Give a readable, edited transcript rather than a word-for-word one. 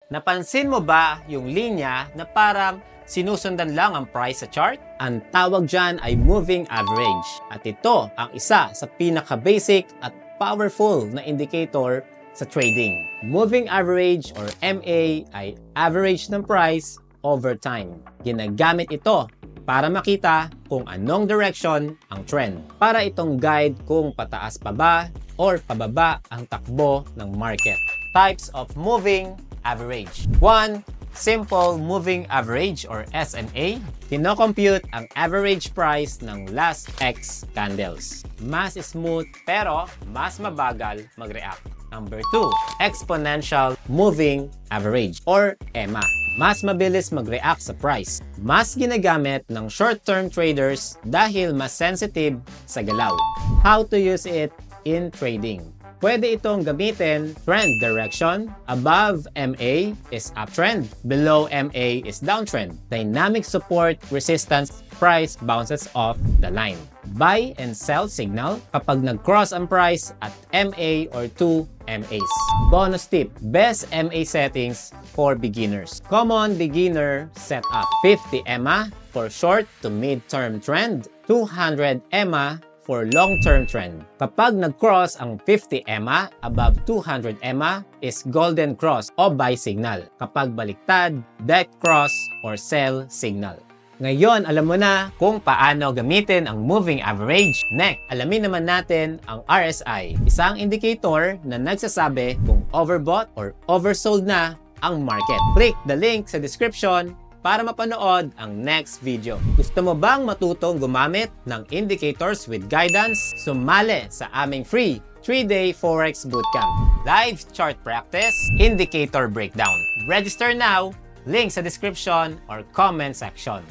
Napansin mo ba yung linya na parang sinusundan lang ang price sa chart? Ang tawag dyan ay moving average. At ito ang isa sa pinaka-basic at powerful na indicator sa trading. Moving average or MA ay average ng price over time. Ginagamit ito para makita kung anong direction ang trend. Para itong guide kung pataas pa ba or pababa ang takbo ng market. Types of moving average. 1. Simple moving average or SMA. Kino-compute ang average price ng last X candles. Mas smooth pero mas mabagal mag-react. Number 2. Exponential moving average or EMA. Mas mabilis mag-react sa price. Mas ginagamit ng short-term traders dahil mas sensitive sa galaw. How to use it in trading. Pwede itong gamitin trend direction. Above MA is uptrend. Below MA is downtrend. Dynamic support, resistance, price bounces off the line. Buy and sell signal kapag nag-cross ang price at MA or 2 MAs. Bonus tip, best MA settings for beginners. Common beginner setup. 50 EMA for short to mid-term trend. 200 EMA for long-term trend. Kapag nag-cross ang 50 EMA above 200 EMA is golden cross o buy signal. Kapag baliktad, dead cross or sell signal. Ngayon, alam mo na kung paano gamitin ang moving average. Next, alamin naman natin ang RSI, isang indicator na nagsasabi kung overbought or oversold na ang market. Click the link sa description para mapanood ang next video. Gusto mo bang matutong gumamit ng indicators with guidance? Sumali sa aming free 3-day Forex Bootcamp. Live chart practice, indicator breakdown. Register now, link sa description or comment section.